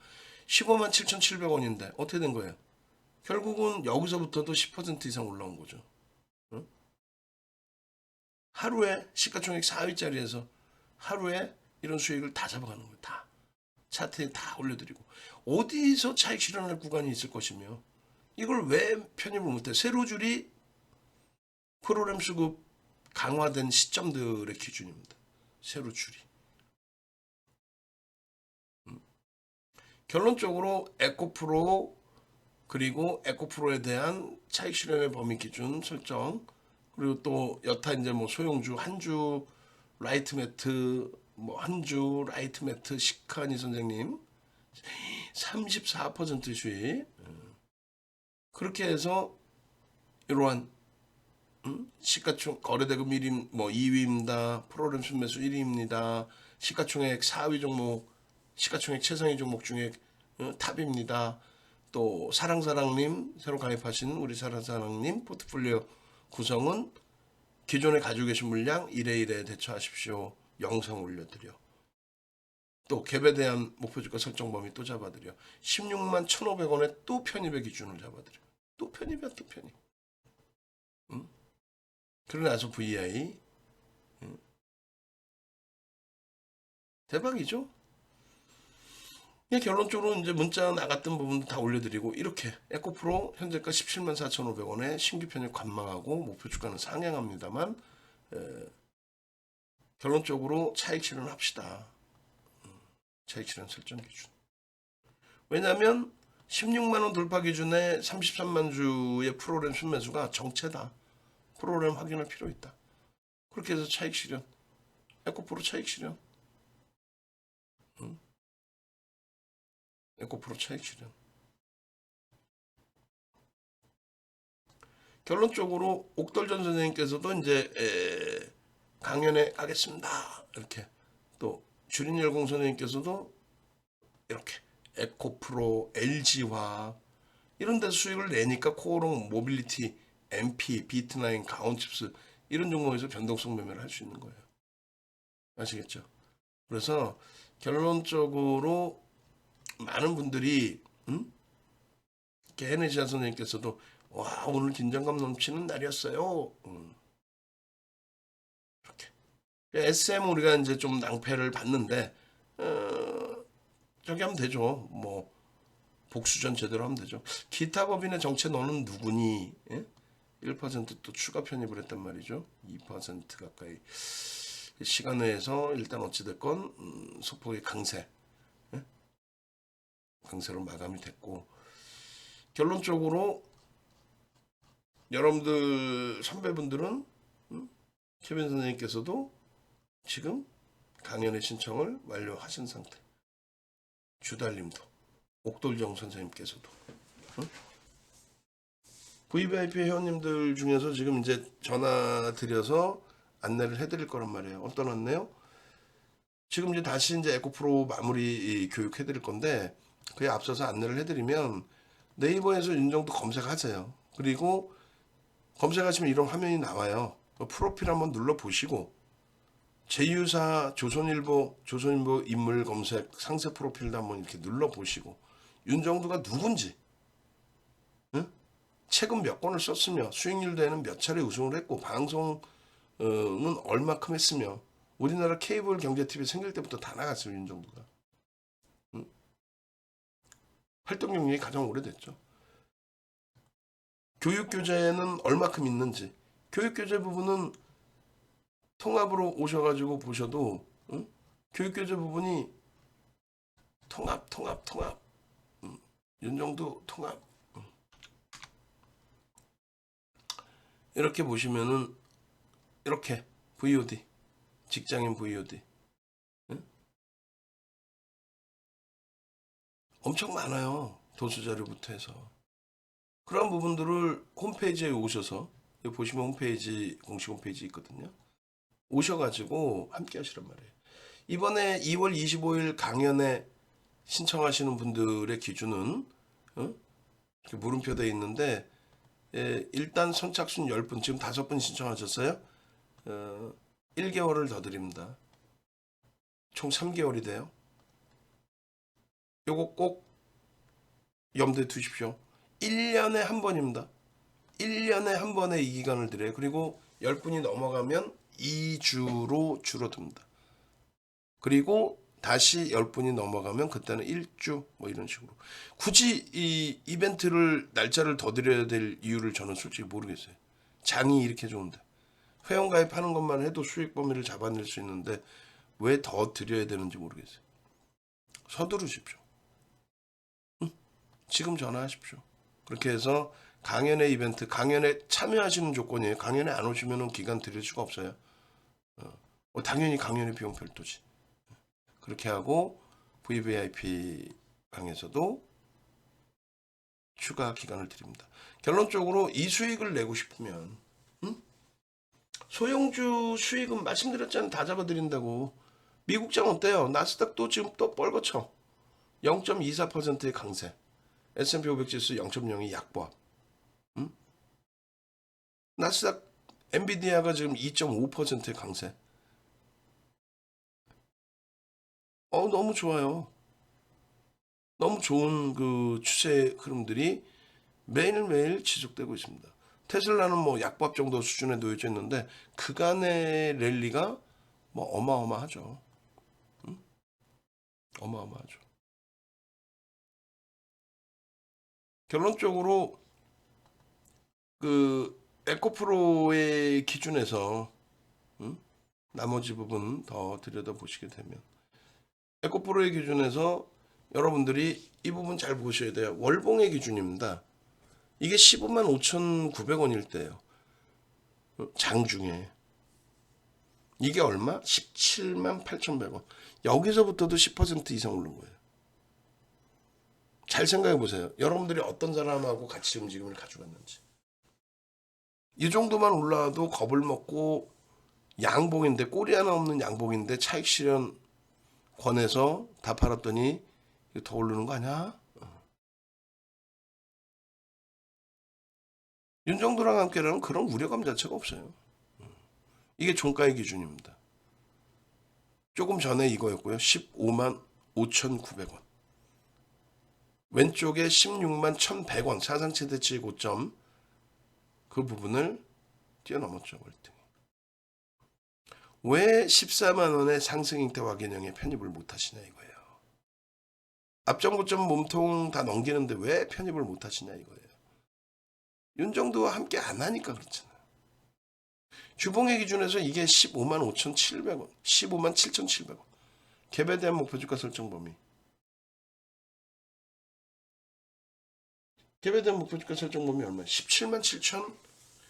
15만 7,700원인데 어떻게 된 거예요? 결국은 여기서부터도 10% 이상 올라온 거죠. 하루에 시가총액 4위짜리에서 하루에 이런 수익을 다 잡아가는 거예요. 다 차트에 다 올려드리고 어디서 차익 실현할 구간이 있을 것이며 이걸 왜 편입을 못해? 세로줄이 프로그램 수급 강화된 시점들의 기준입니다. 세로줄이. 결론적으로 에코프로 그리고 에코프로에 대한 차익 실현의 범위 기준 설정, 그리고 또 여타 이제 뭐 소용주 한주 라이트 매트, 뭐 한주 라이트 매트 시카니 선생님 34% 수익. 그렇게 해서 이러한 시가총 거래대금 1위 뭐 2위입니다. 프로그램 순매수 1위입니다. 시가총액 4위 종목, 시가총액 최상위 종목 중에 탑입니다. 또 사랑사랑님 새로 가입하신 우리 사랑사랑님 포트폴리오 구성은 기존에 가지고 계신 물량 1회1회 대처하십시오. 영상 올려드려. 또 갭에 대한 목표주가 설정 범위 또 잡아드려. 16만 1,500원에 또 편입의 기준을 잡아드려. 또 편입이야, 또 편입. 응? 그러고 나서 VI. 응? 대박이죠? 결론적으로 이제 문자 나갔던 부분도 다 올려드리고, 이렇게 에코프로 현재가 17만 4,500원에 신규 편입 관망하고 목표 주가는 상향합니다만, 결론적으로 차익 실현합시다. 차익 실현 설정 기준. 왜냐하면 16만원 돌파 기준에 33만 주의 프로그램 순매수가 정체다. 프로그램 확인할 필요 있다. 그렇게 해서 차익 실현. 에코프로 차익 실현. 에코프로 차익 실현. 결론적으로 옥돌전 선생님께서도 이제 강연에 가겠습니다. 이렇게 또 주린열공 선생님께서도 이렇게 에코프로, LG화학 이런 데서 수익을 내니까 코오롱, 모빌리티, MP, 비트나인, 가온칩스 이런 종목에서 변동성 매매를 할 수 있는 거예요. 아시겠죠? 그래서 결론적으로 많은 분들이 에너지아 선생님께서도 와 오늘 긴장감 넘치는 날이었어요. 이렇게 SM 우리가 이제 좀 낭패를 봤는데 저기 하면 되죠. 뭐 복수전 제대로 하면 되죠. 기타 법인의 정체 너는 누구니? 예? 1%또 추가 편입을 했단 말이죠. 2% 가까이. 시간 내에서 일단 어찌됐건 소폭의 강세. 예? 강세로 마감이 됐고 결론적으로 여러분들 선배분들은 케빈 선생님께서도 지금 강연의 신청을 완료하신 상태. 주달님도 옥돌정 선생님께서도 VVIP 회원님들 중에서 지금 이제 전화 드려서 안내를 해드릴 거란 말이에요. 어떤 안내요? 지금 이제 다시 이제 에코프로 마무리 교육 해드릴 건데 그에 앞서서 안내를 해드리면 네이버에서 윤정도 검색하세요. 그리고 검색하시면 이런 화면이 나와요. 프로필 한번 눌러 보시고 제휴사 조선일보 인물 검색 상세 프로필도 한번 이렇게 눌러 보시고 윤정도가 누군지, 응? 책은 몇 권을 썼으며 수익률 대회는 몇 차례 우승을 했고 방송은 얼마큼 했으며 우리나라 케이블 경제 TV 생길 때부터 다 나갔어요 윤정도가. 응? 활동 경력이 가장 오래됐죠. 교육 교재는 얼마큼 있는지 교육 교재 부분은 통합으로 오셔가지고 보셔도 응? 교육 교재 부분이 통합 윤정도 통합 이렇게 보시면은 이렇게 VOD 직장인 VOD 응? 엄청 많아요. 도수자료부터 해서 그런 부분들을 홈페이지에 오셔서 여기 보시면 홈페이지 공식 홈페이지 있거든요. 오셔가지고 함께 하시란 말이에요. 이번에 2월 25일 강연에 신청하시는 분들의 기준은 이렇게 물음표 되어 있는데 일단 선착순 10분 지금 5분 신청하셨어요. 1개월을 더 드립니다. 총 3개월이 돼요. 요거 꼭 염두에 두십시오. 1년에 한 번입니다. 1년에 한 번에 이 기간을 드려요. 그리고 10분이 넘어가면 2주로 줄어듭니다. 그리고 다시 10분이 넘어가면 그때는 1주 뭐 이런 식으로. 굳이 이 이벤트를 날짜를 더 드려야 될 이유를 저는 솔직히 모르겠어요. 장이 이렇게 좋은데. 회원가입하는 것만 해도 수익 범위를 잡아낼 수 있는데 왜 더 드려야 되는지 모르겠어요. 서두르십시오. 지금 전화하십시오. 그렇게 해서 강연회 이벤트, 강연에 참여하시는 조건이에요. 강연에 안 오시면 기간 드릴 수가 없어요. 당연히 강연회 비용 별도지. 그렇게 하고 VVIP 방에서도 추가 기간을 드립니다. 결론적으로 이 수익을 내고 싶으면 소형주 수익은 말씀드렸잖아요. 다 잡아드린다고. 미국장 어때요? 나스닥도 지금 또 뻘거쳐. 0.24%의 강세. S&P 500 지수 0.02 약보합. 나스닥 엔비디아가 지금 2.5%의 강세. 너무 좋아요. 너무 좋은 그 추세 흐름들이 매일매일 지속되고 있습니다. 테슬라는 뭐 약밥 정도 수준에 놓여져 있는데 그간의 랠리가 뭐 어마어마하죠. 어마어마하죠. 결론적으로 그 에코프로의 기준에서 나머지 부분 더 들여다보시게 되면 에코프로의 기준에서 여러분들이 이 부분 잘 보셔야 돼요. 월봉의 기준입니다. 이게 15만 5,900원일 때예요. 장중에. 이게 얼마? 17만 8,100원. 여기서부터도 10% 이상 오른 거예요. 잘 생각해 보세요. 여러분들이 어떤 사람하고 같이 움직임을 가져갔는지. 이 정도만 올라와도 겁을 먹고 양봉인데 꼬리 하나 없는 양봉인데 차익 실현 권해서 다 팔았더니 더 오르는 거 아니야? 윤정도랑 함께라는 그런 우려감 자체가 없어요. 이게 종가의 기준입니다. 조금 전에 이거였고요. 15만 5,900원. 왼쪽에 16만 1,100원 사상 최대치 고점 그 부분을 뛰어넘었죠. 월등히. 왜 14만 원의 상승 형태와 개념에 편입을 못 하시냐 이거예요. 앞전 고점 몸통 다 넘기는데 왜 편입을 못 하시냐 이거예요. 윤정도와 함께 안 하니까 그렇잖아요. 주봉의 기준에서 이게 15만 5,700원, 15만 7,700원. 갭에 대한 목표 주가 설정 범위. 갭에 대한 목표 주가 설정 범위 얼마예요? 17만 7천,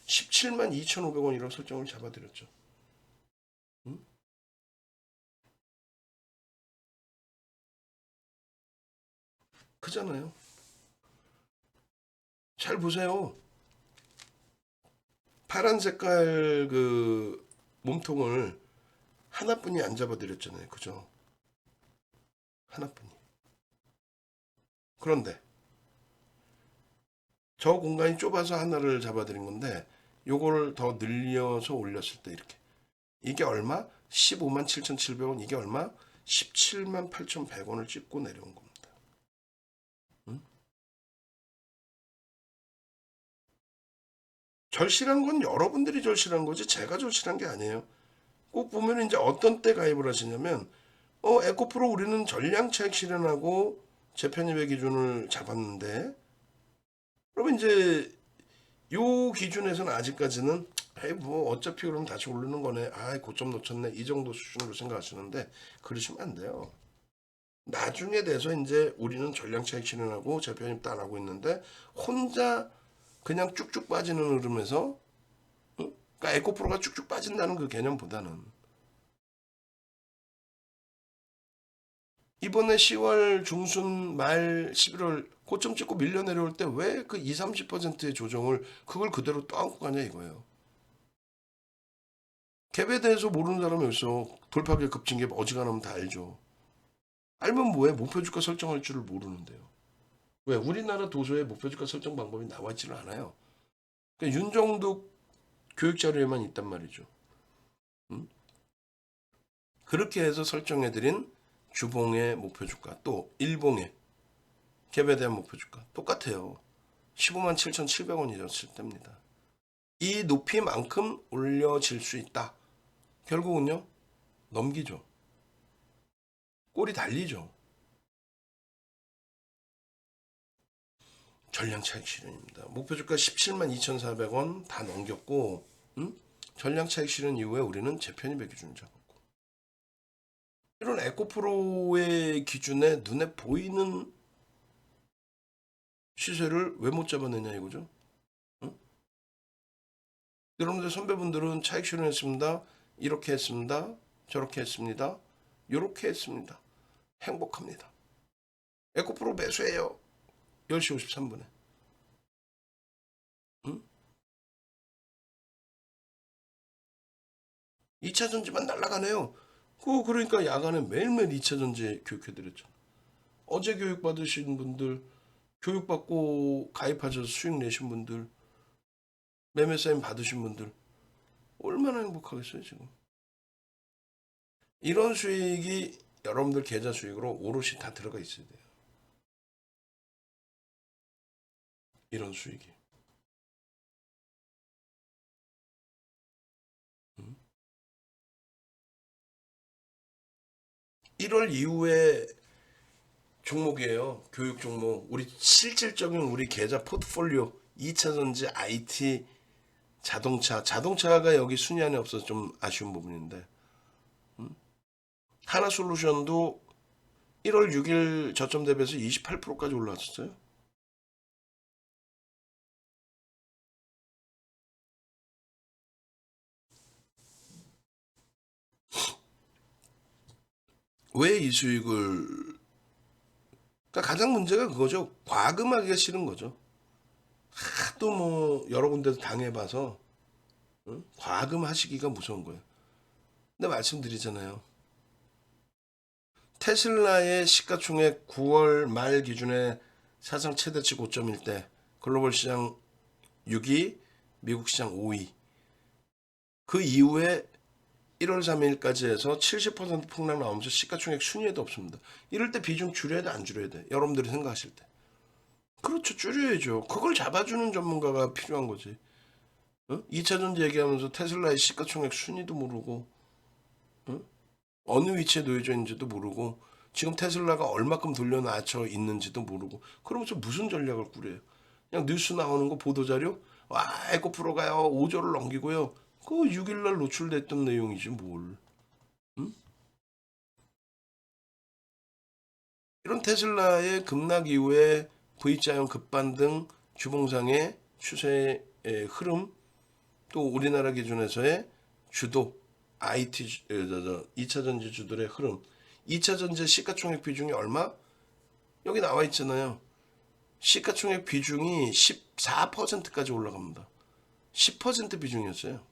17만 2,500원이라고 설정을 잡아드렸죠. 크잖아요. 잘 보세요. 파란 색깔 그 몸통을 하나뿐이 안 잡아드렸잖아요. 그죠? 하나뿐이. 그런데 저 공간이 좁아서 하나를 잡아드린 건데 요거를 더 늘려서 올렸을 때 이렇게. 이게 얼마? 15만 7,700원. 이게 얼마? 17만 8,100원을 찍고 내려온 겁니다. 절실한 건 여러분들이 절실한 거지 제가 절실한 게 아니에요. 꼭 보면 이제 어떤 때 가입을 하시냐면 에코프로 우리는 전량 차익 실현하고 재편입의 기준을 잡았는데 그러면 이제 요 기준에서는 아직까지는 에이 뭐 어차피 그럼 다시 오르는 거네. 아 고점 놓쳤네. 이 정도 수준으로 생각하시는데 그러시면 안 돼요. 나중에 돼서 이제 우리는 전량 차익 실현하고 재편입도 안 하고 있는데 혼자 그냥 쭉쭉 빠지는 흐름에서 그러니까 에코프로가 쭉쭉 빠진다는 그 개념보다는 이번에 10월 중순 말 11월 고점 찍고 밀려 내려올 때 왜 그 2, 30%의 조정을 그걸 그대로 떠안고 가냐 이거예요. 갭에 대해서 모르는 사람이 없어. 돌파계 급진갭 어지간하면 다 알죠. 알면 뭐해? 목표주가 설정할 줄을 모르는데요. 왜? 우리나라 도서에 목표주가 설정 방법이 나와 있지는 않아요. 그러니까 윤정도 교육 자료에만 있단 말이죠. 그렇게 해서 설정해드린 주봉의 목표주가 또 일봉의 갭에 대한 목표주가 똑같아요. 15만 7,700원이었을 때입니다. 이 높이만큼 올려질 수 있다. 결국은요. 넘기죠. 꼴이 달리죠. 전량 차익 실현입니다. 목표 주가 17만 2,400원 다 넘겼고, 전량 차익 실현 이후에 우리는 재편입의 기준을 잡았고, 이런 에코프로의 기준에 눈에 보이는 시세를 왜 못 잡아내냐 이거죠. 응? 여러분들 선배분들은 차익 실현했습니다. 이렇게 했습니다. 저렇게 했습니다. 이렇게 했습니다. 행복합니다. 에코프로 매수해요. 10시 53분에. 응? 2차전지만 날아가네요. 그러니까 야간에 매일매일 2차전지 교육해드렸죠. 어제 교육받으신 분들, 교육받고 가입하셔서 수익 내신 분들, 매매 사인 받으신 분들 얼마나 행복하겠어요 지금. 이런 수익이 여러분들 계좌 수익으로 오롯이 다 들어가 있어야 돼요. 이런 수익이. 1월 이후에 종목이에요. 교육 종목. 우리 실질적인 우리 계좌 포트폴리오 2차전지 IT 자동차가 여기 순위 안에 없어서 좀 아쉬운 부분인데, 하나솔루션도 1월 6일 저점 대비해서 28%까지 올라왔었어요. 왜 이 수익을, 그러니까 가장 문제가 그거죠. 과금하기가 싫은 거죠. 하도 뭐 여러 군데서 당해봐서 과금하시기가 무서운 거예요. 근데 말씀드리잖아요. 테슬라의 시가총액 9월 말 기준에 사상 최대치 고점일 때 글로벌 시장 6위, 미국 시장 5위. 그 이후에 1월 3일까지 해서 70% 폭락 나오면서 시가총액 순위에도 없습니다. 이럴 때 비중 줄여야 돼, 안 줄여야 돼? 여러분들이 생각하실 때. 그렇죠, 줄여야죠. 그걸 잡아주는 전문가가 필요한 거지. 2차전지 얘기하면서 테슬라의 시가총액 순위도 모르고, 어느 위치에 놓여져 있는지도 모르고, 지금 테슬라가 얼마큼 돌려놔쳐 있는지도 모르고, 그러면서 무슨 전략을 꾸려요? 그냥 뉴스 나오는 거 보도자료? 와, 에코프로가요, 5조를 넘기고요. 그 6일날 노출됐던 내용이지 뭘. 응? 이런 테슬라의 급락 이후에 V자형 급반등, 주봉상의 추세의 흐름, 또 우리나라 기준에서의 주도, IT, 2차전지 주들의 흐름. 2차전지 시가총액 비중이 얼마? 여기 나와 있잖아요. 시가총액 비중이 14%까지 올라갑니다. 10% 비중이었어요.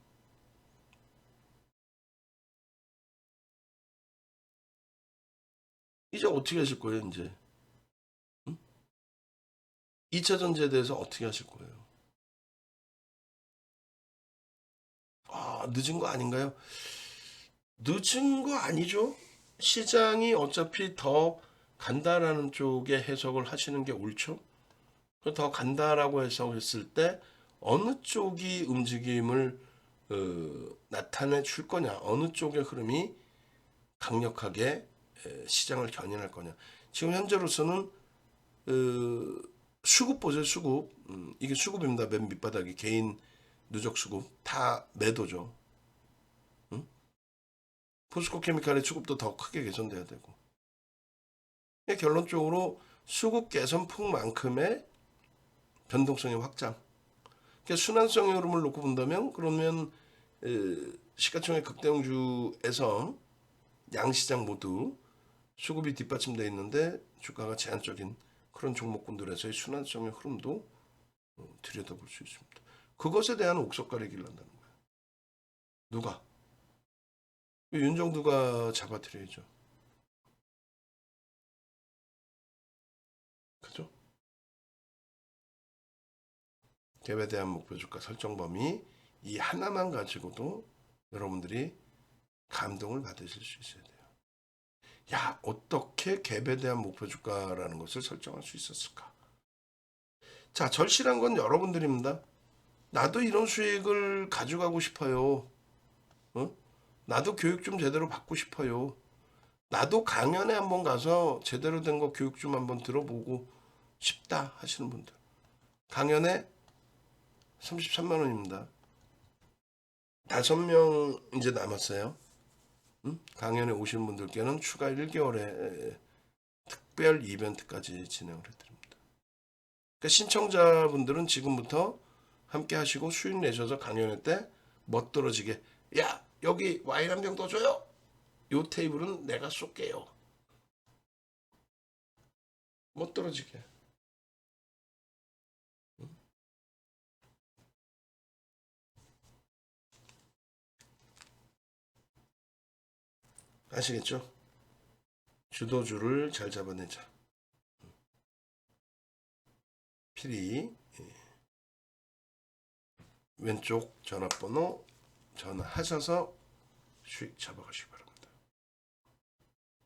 이제 어떻게 하실 거예요, 이제? 2차 전지에 대해서 어떻게 하실 거예요? 아, 늦은 거 아닌가요? 늦은 거 아니죠? 시장이 어차피 더 간다라는 쪽에 해석을 하시는 게 옳죠? 더 간다라고 해석했을 때 어느 쪽이 움직임을 나타내 줄 거냐, 어느 쪽의 흐름이 강력하게 시장을 견인할 거냐. 지금 현재로서는 수급 보세요, 수급. 이게 수급입니다. 맨 밑바닥이 개인 누적 수급 다 매도죠. 응? 포스코 케미칼의 수급도 더 크게 개선돼야 되고. 결론적으로 수급 개선폭만큼의 변동성의 확장. 그러니까 순환성의 흐름을 놓고 본다면 그러면 시가총액 극대형주에서 양시장 모두 수급이 뒷받침되어 있는데 주가가 제한적인 그런 종목군들에서의 순환성의 흐름도 들여다볼 수 있습니다. 그것에 대한 옥석 가리기를 한다는 거예요. 누가? 윤정두가 잡아드려야죠. 그죠? 갭에 대한 목표 주가 설정 범위 이 하나만 가지고도 여러분들이 감동을 받으실 수 있어야 돼요. 야, 어떻게 갭에 대한 목표 주가라는 것을 설정할 수 있었을까? 자, 절실한 건 여러분들입니다. 나도 이런 수익을 가져가고 싶어요. 어? 나도 교육 좀 제대로 받고 싶어요. 나도 강연에 한번 가서 제대로 된 거 교육 좀 한번 들어보고 싶다 하시는 분들. 강연에 33만 원입니다. 5명 이제 남았어요. 강연에 오신 분들께는 추가 1개월에 특별 이벤트까지 진행을 해드립니다. 그러니까 신청자분들은 지금부터 함께 하시고 수익 내셔서 강연회 때 멋들어지게, 야 여기 와인 한 병 더 줘요. 요 테이블은 내가 쏠게요. 멋들어지게. 아시겠죠? 주도주를 잘 잡아내자. 필히 왼쪽 전화번호 전화하셔서 수익 잡아가시고.